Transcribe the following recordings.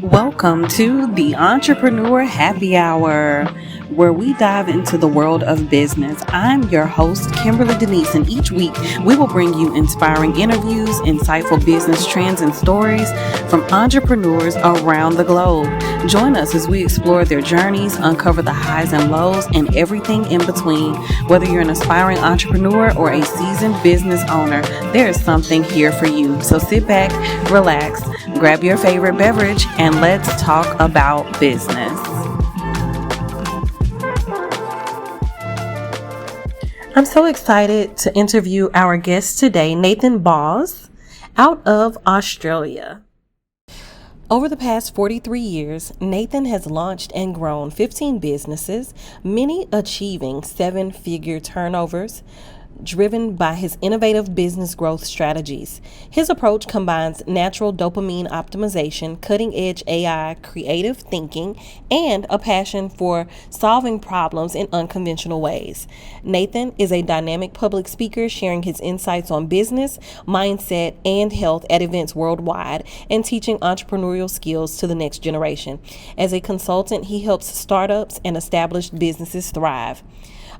Welcome to the Entrepreneur Happy Hour, where we dive into the world of business. I'm your host, Kimberlee Deneice, and each week we will bring you inspiring interviews, insightful business trends, and stories from entrepreneurs around the globe. Join us as we explore their journeys, uncover the highs and lows, and everything in between. Whether you're an aspiring entrepreneur or a seasoned business owner, there is something here for you. So sit back, relax, grab your favorite beverage, and let's talk about business. I'm so excited to interview our guest today, Nathan Baws, out of Australia. Over the past 43 years, Nathan has launched and grown 15 businesses, many achieving seven-figure turnovers, driven by his innovative business growth strategies. His approach combines natural dopamine optimization, cutting-edge AI, creative thinking, and a passion for solving problems in unconventional ways. Nathan is a dynamic public speaker sharing his insights on business, mindset, and health at events worldwide and teaching entrepreneurial skills to the next generation. As a consultant, he helps startups and established businesses thrive.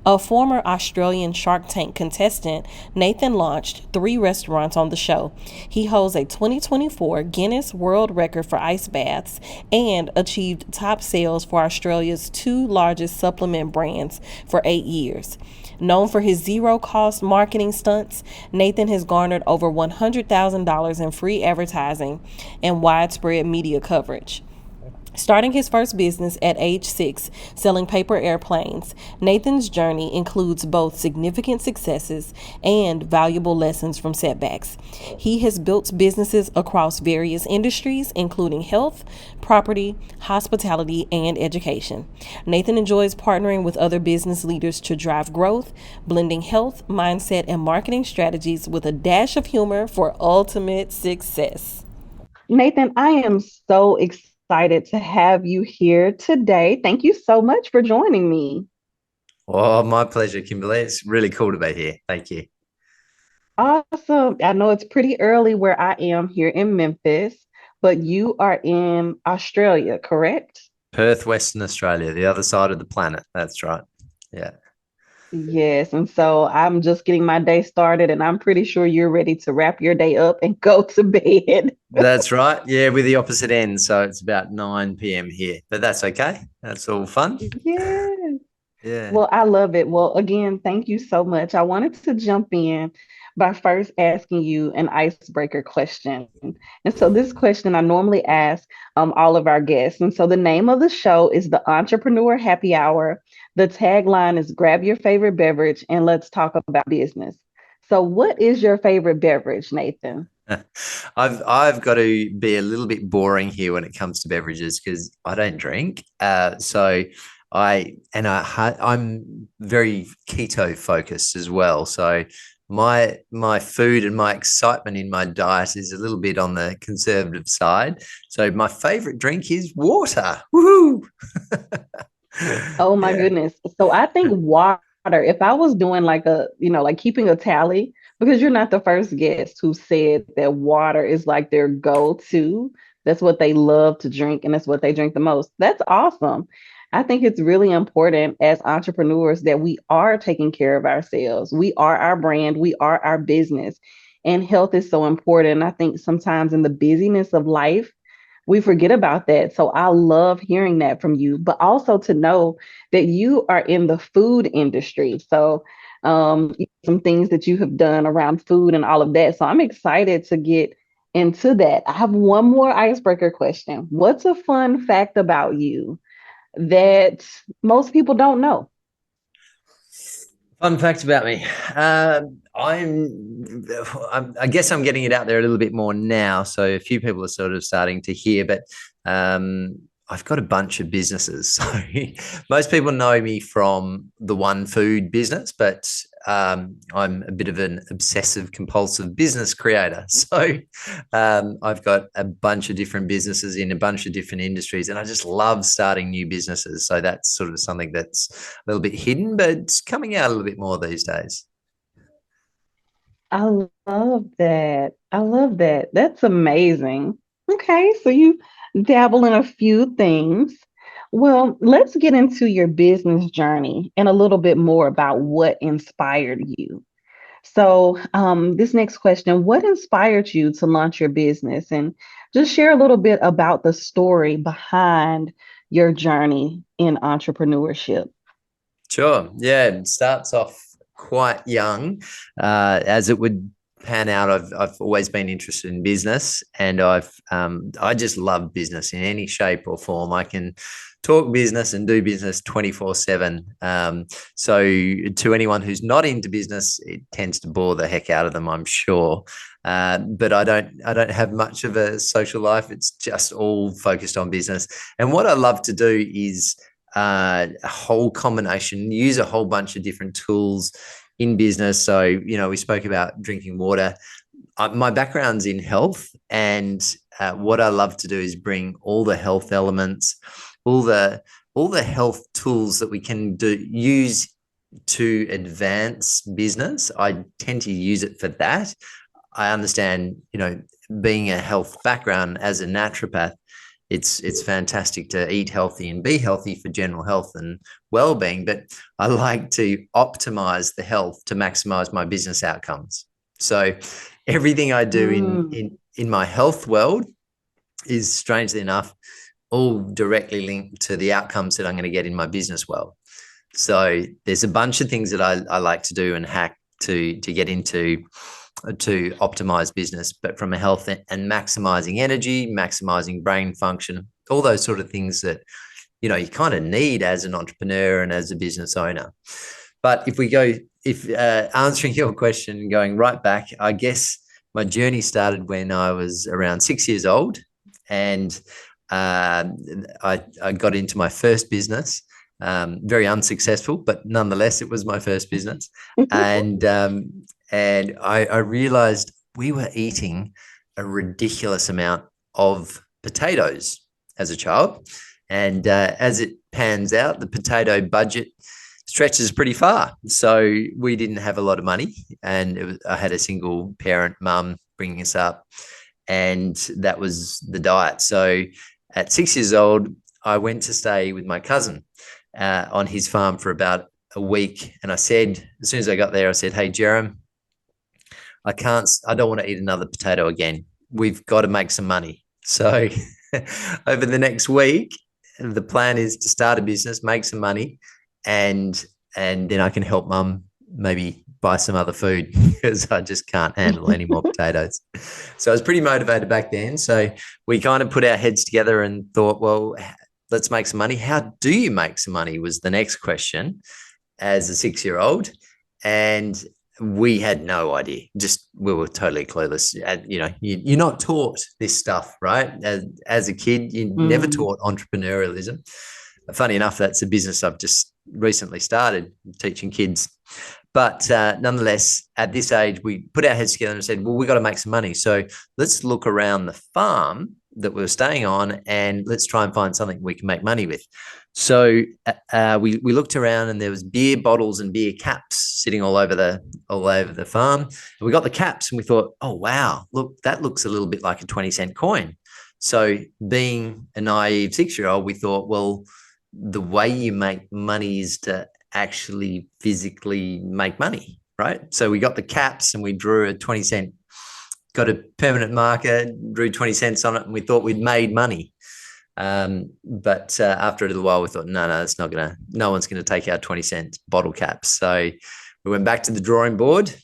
A former Australian Shark Tank contestant, Nathan launched 3 restaurants on the show. He holds a 2024 Guinness World Record for ice baths and achieved top sales for Australia's 2 largest supplement brands for 8 years. Known for his zero-cost marketing stunts, Nathan has garnered over $100,000 in free advertising and widespread media coverage. Starting his first business at age 6, selling paper airplanes, Nathan's journey includes both significant successes and valuable lessons from setbacks. He has built businesses across various industries, including health, property, hospitality, and education. Nathan enjoys partnering with other business leaders to drive growth, blending health, mindset, and marketing strategies with a dash of humor for ultimate success. Nathan, I am so excited to have you here today. Thank you so much for joining me. Oh, my pleasure, Kimberlee. It's really cool to be here. Thank you. Awesome. I know it's pretty early where I am here in Memphis, but you are in Australia, correct? Perth, Western Australia, the other side of the planet. That's right. Yeah. Yes. And so I'm just getting my day started, and I'm pretty sure you're ready to wrap your day up and go to bed. That's right. Yeah, we're the opposite end. So it's about 9 p.m. here, but that's okay. That's all fun. Yes. Yeah. Well, I love it. Well, again, thank you so much. I wanted to jump in by first asking you an icebreaker question. And so, this question I normally ask all of our guests. And so, the name of the show is the Entrepreneur Happy Hour. The tagline is grab your favorite beverage and let's talk about business. So, what is your favorite beverage, Nathan? I've got to be a little bit boring here when it comes to beverages because I don't drink. I'm very keto focused as well. So my food and my excitement in my diet is a little bit on the conservative side. So my favorite drink is water. Woohoo! Oh my Yeah. goodness. So I think water, if I was doing like like keeping a tally, because you're not the first guest who said that water is like their go-to. That's what they love to drink and that's what they drink the most. That's awesome. I think it's really important as entrepreneurs that we are taking care of ourselves. We are our brand, we are our business, and health is so important. I think sometimes in the busyness of life, we forget about that. So I love hearing that from you, but also to know that you are in the food industry. So some things that you have done around food and all of that. So I'm excited to get into that. I have one more icebreaker question. What's a fun fact about you that most people don't know? Fun fact about me. I guess I'm getting it out there a little bit more now. So a few people are sort of starting to hear, but I've got a bunch of businesses. So most people know me from the one food business, but I'm a bit of an obsessive compulsive business creator. So I've got a bunch of different businesses in a bunch of different industries, and I just love starting new businesses. So that's sort of something that's a little bit hidden, but it's coming out a little bit more these days. I love that. I love that. That's amazing. Okay, so you dabble in a few things. Well, let's get into your business journey and a little bit more about what inspired you. So, this next question, what inspired you to launch your business? And just share a little bit about the story behind your journey in entrepreneurship. Sure. Yeah, it starts off quite young, as it would pan out. I've always been interested in business, and I just love business in any shape or form. I can talk business and do business 24/7. So to anyone who's not into business, it tends to bore the heck out of them, I'm sure. But I don't have much of a social life. It's just all focused on business. And what I love to do is a whole combination, use a whole bunch of different tools in business. So, we spoke about drinking water. My background's in health, and what I love to do is bring all the health elements, all the health tools that we can use to advance business. I tend to use it for that. I understand, being a health background as a naturopath, it's fantastic to eat healthy and be healthy for general health and well-being, but I like to optimize the health to maximize my business outcomes. So everything I do in my health world is, strangely enough, all directly linked to the outcomes that I'm going to get in my business world. So there's a bunch of things that I like to do and hack to get into to optimize business, but from a health and maximizing energy, maximizing brain function, all those sort of things that, you kind of need as an entrepreneur and as a business owner. But if answering your question, going right back, I guess my journey started when I was around 6 years old, and I got into my first business. Very unsuccessful, but nonetheless, it was my first business. And I realized we were eating a ridiculous amount of potatoes as a child. And as it pans out, the potato budget stretches pretty far. So we didn't have a lot of money, and I had a single parent mum bringing us up, and that was the diet. So at 6 years old, I went to stay with my cousin on his farm for about a week. And I said, as soon as I got there, I said, "Hey, Jerem, I don't want to eat another potato again. We've got to make some money." So over the next week, the plan is to start a business, make some money, and then I can help mum maybe buy some other food, because I just can't handle any more potatoes. So I was pretty motivated back then. So we kind of put our heads together and thought, well, let's make some money. How do you make some money was the next question as a 6-year-old. And we had no idea. We were totally clueless. You're not taught this stuff, right? As a kid, you're never taught entrepreneurialism. Funny enough, that's a business I've just recently started, teaching kids. But nonetheless, at this age, we put our heads together and said, well, we've got to make some money. So let's look around the farm that we were staying on, and let's try and find something we can make money with. So we looked around, and there was beer bottles and beer caps sitting all over the farm. And we got the caps, and we thought, oh, wow, look, that looks a little bit like a 20-cent coin. So being a naive 6-year-old, we thought, well, the way you make money is to actually physically make money, right? So we got the caps, and we drew a 20-cent, got a permanent marker, drew 20 cents on it, and we thought we'd made money. But after a little while, we thought, no, no one's going to take our 20-cent bottle caps. So we went back to the drawing board,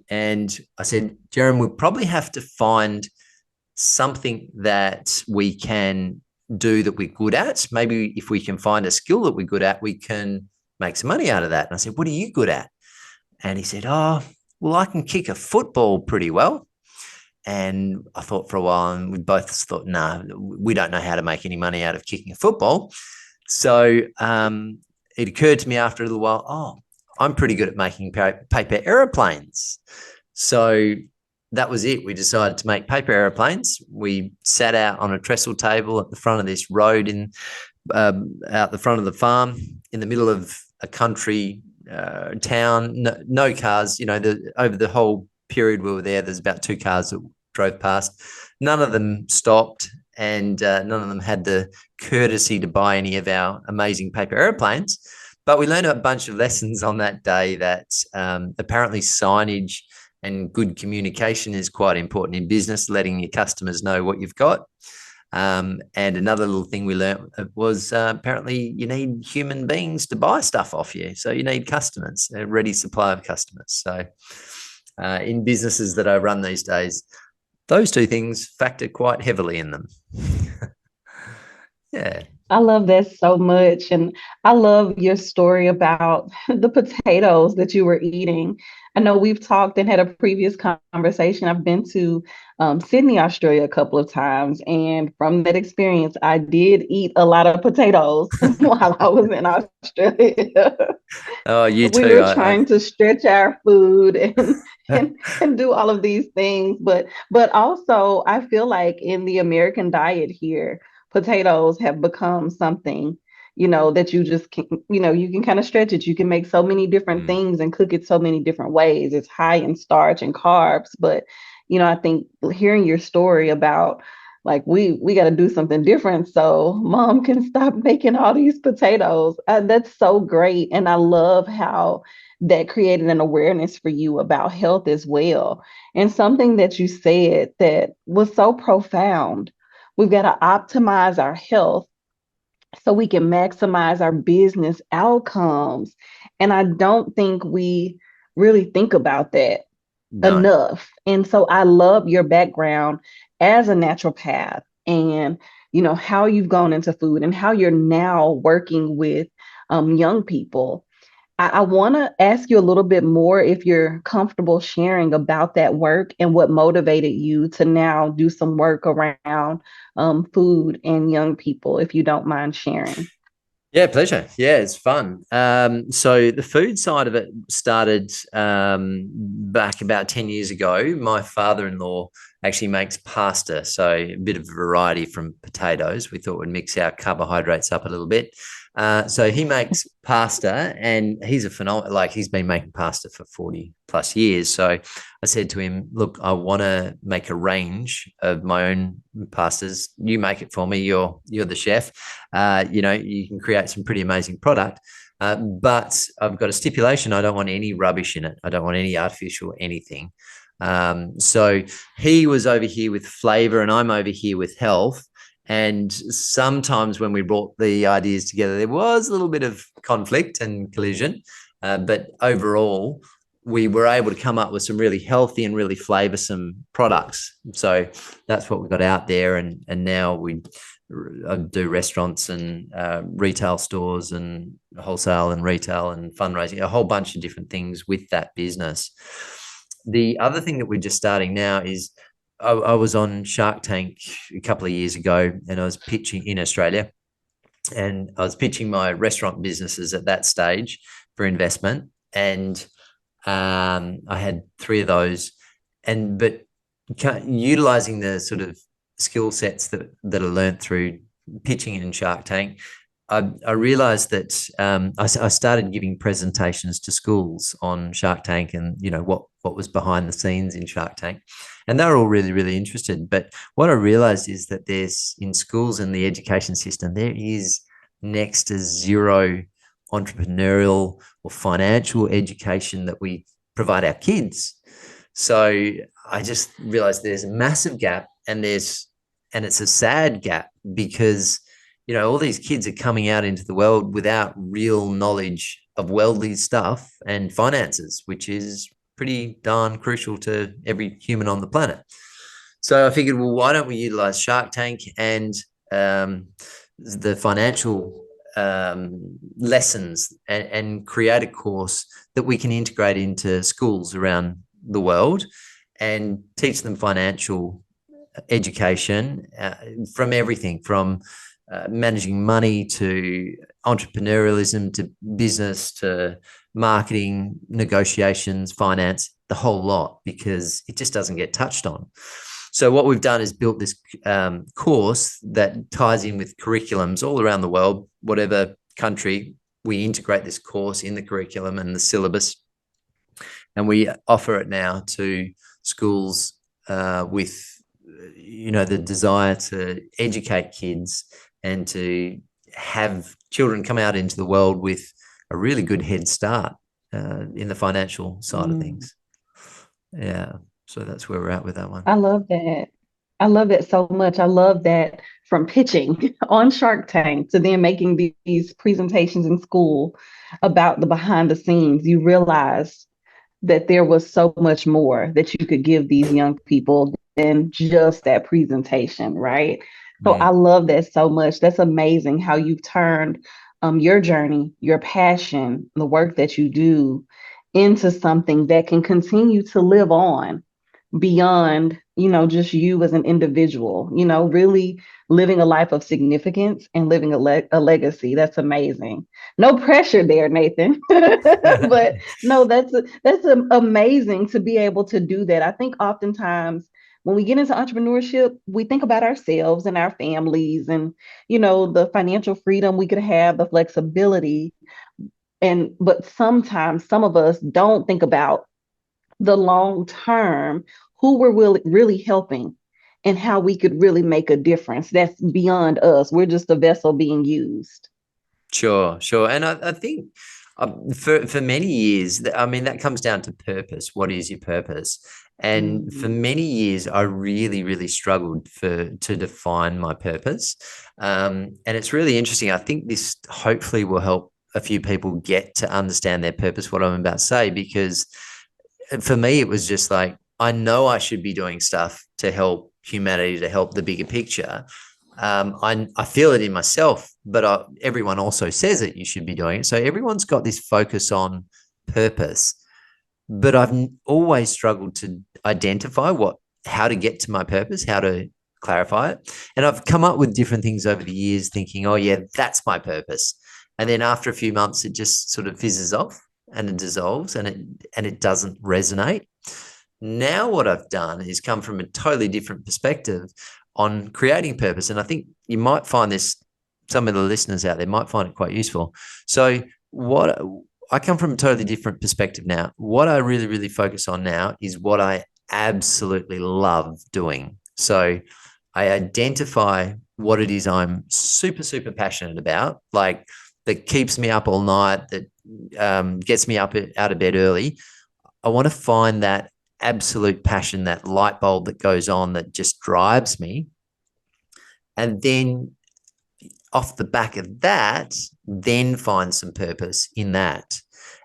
and I said, Jerem, we'll probably have to find something that we can do that we're good at. Maybe if we can find a skill that we're good at, we can make some money out of that. And I said, what are you good at? And he said, oh, well, I can kick a football pretty well. And I thought for a while, and we both thought, no, we don't know how to make any money out of kicking a football. So it occurred to me after a little while, oh, I'm pretty good at making paper aeroplanes. So that was it. We decided to make paper aeroplanes. We sat out on a trestle table at the front of this road out the front of the farm in the middle of a country town, no cars. Over the whole period we were there's about 2 cars that drove past. None of them stopped, and none of them had the courtesy to buy any of our amazing paper airplanes. But we learned a bunch of lessons on that day that apparently signage and good communication is quite important in business, letting your customers know what you've got. And another little thing we learned was apparently you need human beings to buy stuff off you. So you need customers, a ready supply of customers. So in businesses that I run these days, those two things factor quite heavily in them. Yeah. I love that so much. And I love your story about the potatoes that you were eating. I know we've talked and had a previous conversation. I've been to Sydney, Australia a couple of times. And from that experience, I did eat a lot of potatoes while I was in Australia. Oh, you We too. were trying to stretch our food and do all of these things. But also I feel like in the American diet here, potatoes have become something, that you just can, you can kind of stretch it. You can make so many different things and cook it so many different ways. It's high in starch and carbs, but I think hearing your story about like we got to do something different so mom can stop making all these potatoes. That's so great, and I love how that created an awareness for you about health as well. And something that you said that was so profound: we've got to optimize our health so we can maximize our business outcomes. And I don't think we really think about that No. enough. And so I love your background as a naturopath, and how you've gone into food and how you're now working with young people. I want to ask you a little bit more, if you're comfortable sharing about that work and what motivated you to now do some work around food and young people, if you don't mind sharing. Yeah, pleasure. Yeah, it's fun. So the food side of it started back about 10 years ago. My father-in-law actually makes pasta, so a bit of variety from potatoes. We thought we'd mix our carbohydrates up a little bit. So he makes pasta, and he's a phenomenal, like he's been making pasta for 40 plus years. So I said to him, look, I want to make a range of my own pastas. You make it for me. You're the chef. You can create some pretty amazing product. But I've got a stipulation. I don't want any rubbish in it. I don't want any artificial anything. So he was over here with flavor and I'm over here with health. And sometimes when we brought the ideas together, there was a little bit of conflict and collision. But overall, we were able to come up with some really healthy and really flavorsome products. So that's what we got out there. And now we do restaurants and retail stores and wholesale and retail and fundraising, a whole bunch of different things with that business. The other thing that we're just starting now is I was on Shark Tank a couple of years ago, and I was pitching in Australia, and I was pitching my restaurant businesses at that stage for investment. And I had 3 of those, but utilizing the sort of skill sets that I learned through pitching in Shark Tank, I realized that I started giving presentations to schools on Shark Tank and, what was behind the scenes in Shark Tank. And they were all really, really interested. But what I realized is that there's, in schools and the education system, there is next to zero entrepreneurial or financial education that we provide our kids. So I just realized there's a massive gap, and it's a sad gap, because all these kids are coming out into the world without real knowledge of worldly stuff and finances, which is pretty darn crucial to every human on the planet. So I figured, well, why don't we utilize Shark Tank and the financial lessons and create a course that we can integrate into schools around the world and teach them financial education from everything from managing money to entrepreneurialism to business to marketing, negotiations, finance, the whole lot, because it just doesn't get touched on. So what we've done is built this course that ties in with curriculums all around the world, whatever country. We integrate this course in the curriculum and the syllabus, and we offer it now to schools with the desire to educate kids and to have children come out into the world with a really good head start in the financial side of things. Yeah. So that's where we're at with that one. I love that. I love that so much. I love that from pitching on Shark Tank to then making these presentations in school about the behind the scenes, you realize that there was so much more that you could give these young people than just that presentation, right? So I love that so much. That's amazing how you've turned your journey, your passion, the work that you do into something that can continue to live on beyond, just you as an individual, really living a life of significance and living a legacy. That's amazing. No pressure there, Nathan. But no, that's amazing to be able to do that. I think oftentimes when we get into entrepreneurship, we think about ourselves and our families and, the financial freedom we could have, the flexibility. But sometimes some of us don't think about the long term, who we're really helping and how we could really make a difference. That's beyond us. We're just a vessel being used. Sure. And I think for many years, that comes down to purpose. What is your purpose? And for many years, I really, really struggled to define my purpose. And it's really interesting. I think this hopefully will help a few people get to understand their purpose, what I'm about to say, because for me, it was just like, I know I should be doing stuff to help humanity, to help the bigger picture. I feel it in myself, but everyone also says that you should be doing it. So everyone's got this focus on purpose, but I've always struggled to identify how to get to my purpose, how to clarify it. And I've come up with different things over the years thinking, oh yeah, that's my purpose. And then after a few months, it just sort of fizzes off and it dissolves and it doesn't resonate. Now what I've done is come from a totally different perspective on creating purpose. And I think you might find this, some of the listeners out there might find it quite useful. So I come from a totally different perspective now. What I really, really focus on now is what I absolutely love doing. So I identify what it is I'm super, super passionate about, like that keeps me up all night, that gets me up out of bed early. I want to find that absolute passion, that light bulb that goes on that just drives me. And then off the back of that, then find some purpose in that.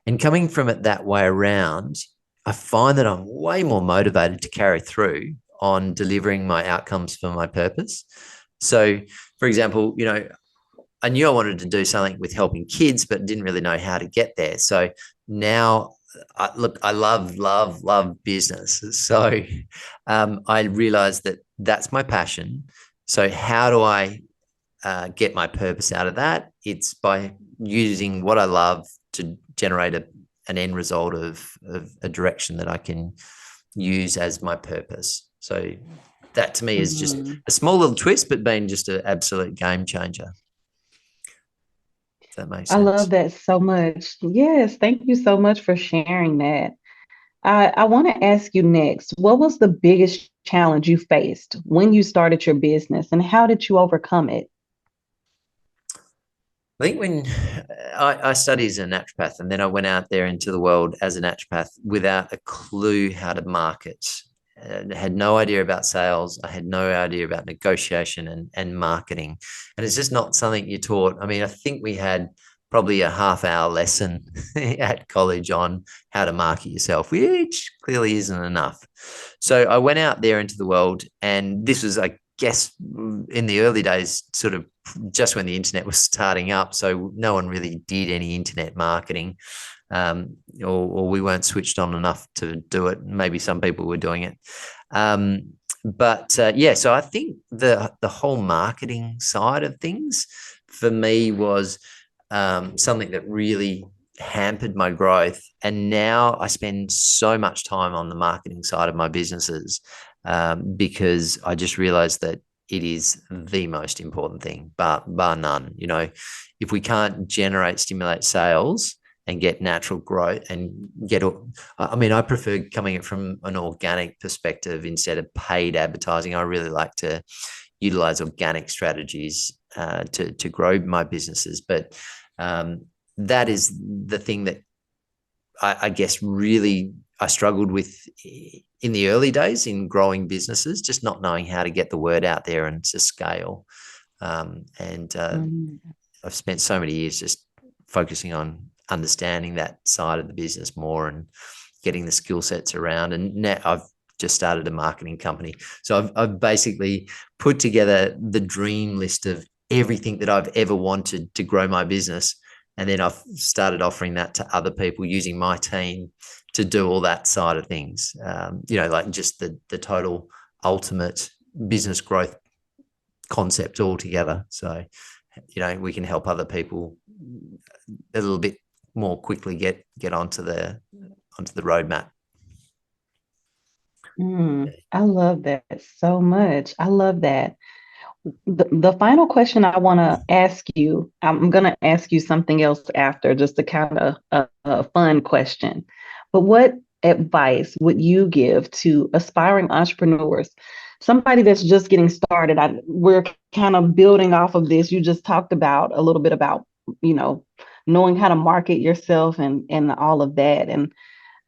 And coming from it that way around, I find that I'm way more motivated to carry through on delivering my outcomes for my purpose. So, for example, I knew I wanted to do something with helping kids, but didn't really know how to get there. So now, I love business. So I realized that that's my passion. So how do I get my purpose out of that? It's by using what I love to generate an end result of a direction that I can use as my purpose. So that to me is just a small little twist, but being just an absolute game changer. If that makes sense. I love that so much. Yes, thank you so much for sharing that. I want to ask you next, what was the biggest challenge you faced when you started your business and how did you overcome it? I think when I studied as a naturopath and then I went out there into the world as a naturopath without a clue how to market. I had no idea about sales. I had no idea about negotiation and marketing. And it's just not something you're taught. I mean, I think we had probably a half-hour lesson at college on how to market yourself, which clearly isn't enough. So I went out there into the world, and this was, I guess, in the early days, sort of just when the internet was starting up. So no one really did any internet marketing, or we weren't switched on enough to do it. Maybe some people were doing it. So I think the whole marketing side of things for me was something that really hampered my growth. And now I spend so much time on the marketing side of my businesses because I just realized that it is the most important thing, bar none. If we can't stimulate sales, and get natural growth and I mean, I prefer coming at from an organic perspective instead of paid advertising. I really like to utilize organic strategies to grow my businesses. But that is the thing that I guess really I struggled with in the early days in growing businesses, just not knowing how to get the word out there and to scale. I've spent so many years just focusing on understanding that side of the business more and getting the skill sets around. And now I've just started a marketing company. So I've basically put together the dream list of everything that I've ever wanted to grow my business. And then I've started offering that to other people using my team to do all that side of things, like just the total ultimate business growth concept altogether. So, we can help other people a little bit more quickly get onto the roadmap. I love that so much. I love that. The final question I want to ask you, I'm going to ask you something else after, just a kind of a fun question. But what advice would you give to aspiring entrepreneurs, somebody that's just getting started? We're kind of building off of this. You just talked about a little bit about, knowing how to market yourself and all of that. And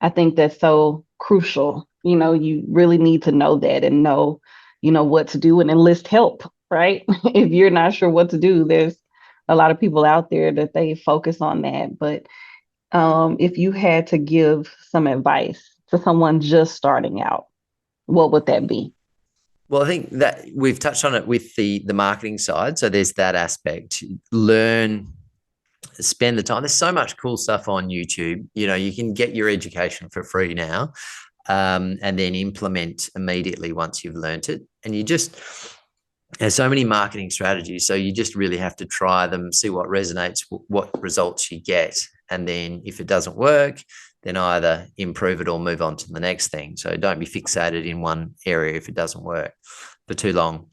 I think that's so crucial. You really need to know that and know, what to do and enlist help, right? If you're not sure what to do, there's a lot of people out there that they focus on that. But if you had to give some advice to someone just starting out, what would that be? Well, I think that we've touched on it with the marketing side. So there's that aspect. Learn, spend the time. There's so much cool stuff on YouTube. You can get your education for free now, and then implement immediately once you've learned it. And there's so many marketing strategies. So you just really have to try them, see what resonates, what results you get. And then if it doesn't work, then either improve it or move on to the next thing. So don't be fixated in one area if it doesn't work for too long.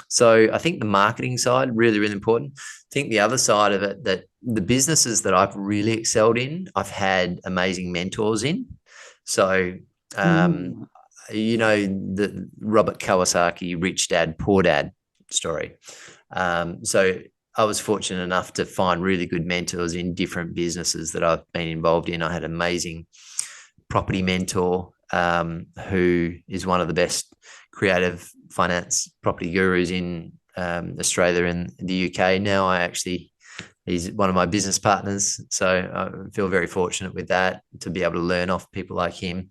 So I think the marketing side, really, really important. I think the other side of it, that the businesses that I've really excelled in, I've had amazing mentors in. So, the Robert Kiyosaki, Rich Dad, Poor Dad story. So I was fortunate enough to find really good mentors in different businesses that I've been involved in. I had an amazing property mentor who is one of the best creative finance property gurus in Australia and the UK. Now he's one of my business partners. So I feel very fortunate with that, to be able to learn off people like him.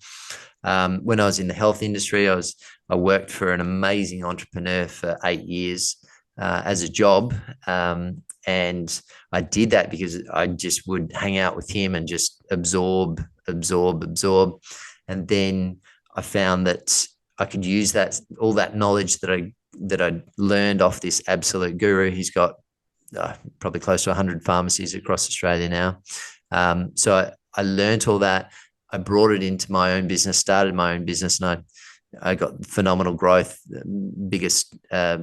When I was in the health industry, I worked for an amazing entrepreneur for 8 years as a job. And I did that because I just would hang out with him and just absorb. And then I found that I could use all that knowledge that I learned off this absolute guru. He's got probably close to 100 pharmacies across Australia now. So I learned all that. I brought it into my own business, started my own business, and I got phenomenal growth. I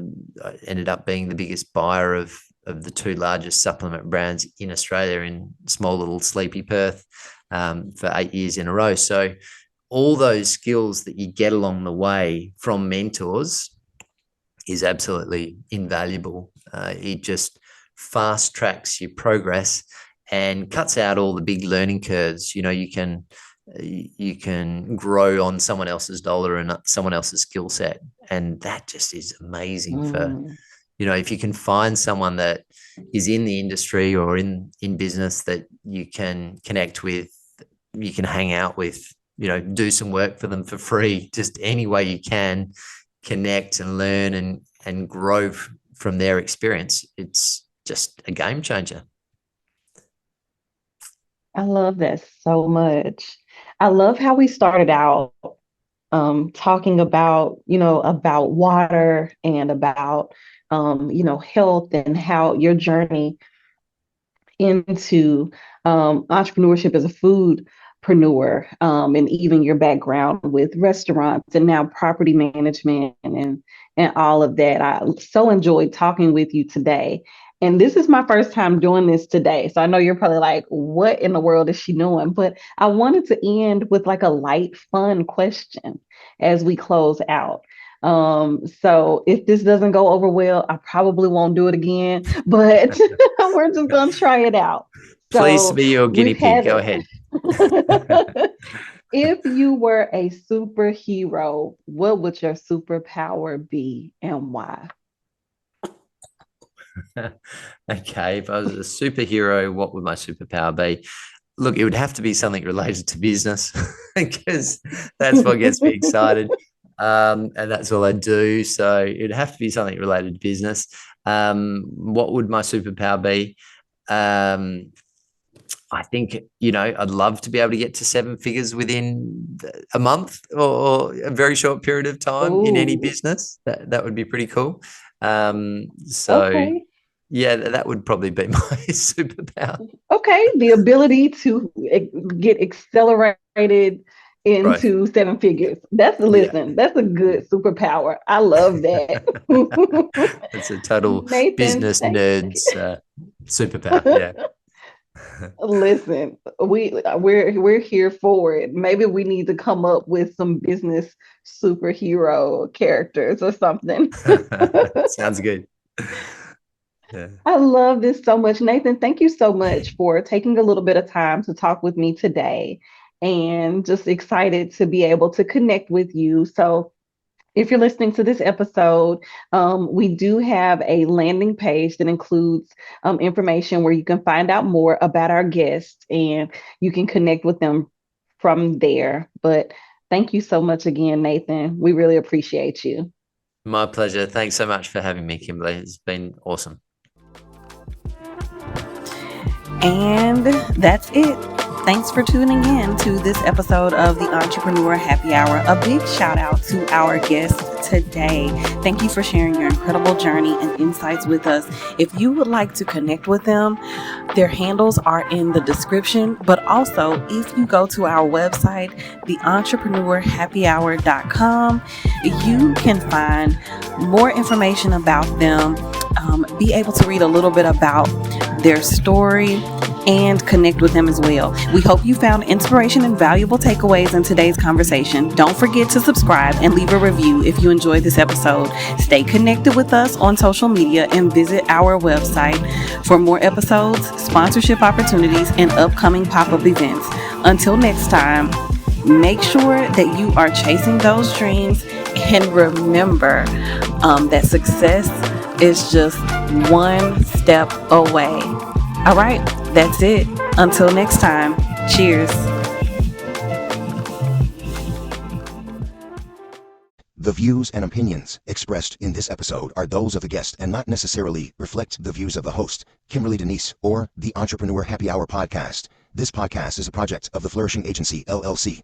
ended up being the biggest buyer of the two largest supplement brands in Australia in small little sleepy Perth for 8 years in a row. So all those skills that you get along the way from mentors is absolutely invaluable. It just fast tracks your progress and cuts out all the big learning curves. You can grow on someone else's dollar and someone else's skill set. And that just is amazing for, if you can find someone that is in the industry or in business that you can connect with, you can hang out with, do some work for them for free, just any way you can connect and learn and grow from their experience. It's just a game changer. I love that so much. I love how we started out talking about, about water and about, health, and how your journey into entrepreneurship as a foodpreneur, and even your background with restaurants and now property management and all of that. I so enjoyed talking with you today. And this is my first time doing this today. So I know you're probably like, what in the world is she doing? But I wanted to end with like a light, fun question as we close out. So if this doesn't go over well, I probably won't do it again, but we're just going to try it out. Please So be your guinea we've pig. had Go ahead. If you were a superhero, what would your superpower be and why? Okay, if I was a superhero, what would my superpower be? Look, it would have to be something related to business because that's what gets me excited. And that's all I do. So it'd have to be something related to business. What would my superpower be? I think, I'd love to be able to get to 7 figures within a month or a very short period of time in any Ooh, business. That would be pretty cool. So okay. yeah, that would probably be my superpower. Okay. The ability to get accelerated Right. into 7 figures. Yeah. That's a good superpower. I love that. It's a total Nathan, business nerd's superpower. Yeah. listen, we're here for it. Maybe we need to come up with some business superhero characters or something. Sounds good. Yeah. I love this so much. Nathan, thank you so much for taking a little bit of time to talk with me today and just excited to be able to connect with you. So, if you're listening to this episode, we do have a landing page that includes information where you can find out more about our guests and you can connect with them from there. But thank you so much again, Nathan. We really appreciate you. My pleasure. Thanks so much for having me, Kimberlee. It's been awesome. And that's it. Thanks for tuning in to this episode of the Entrepreneur Happy Hour. A big shout out to our guest today. Thank you for sharing your incredible journey and insights with us. If you would like to connect with them, their handles are in the description. But also, if you go to our website, theentrepreneurhappyhour.com, you can find more information about them, be able to read a little bit about their story, and connect with them as well. We hope you found inspiration and valuable takeaways in today's conversation. Don't forget to subscribe and leave a review if you enjoyed this episode. Stay connected with us on social media and visit our website for more episodes, sponsorship opportunities, and upcoming pop-up events. Until next time, make sure that you are chasing those dreams and remember that success is just one step away. All right, that's it. Until next time, cheers. The views and opinions expressed in this episode are those of the guest and not necessarily reflect the views of the host, Kimberlee Deneice, or the Entrepreneur Happy Hour podcast. This podcast is a project of the Flourishing Agency, LLC.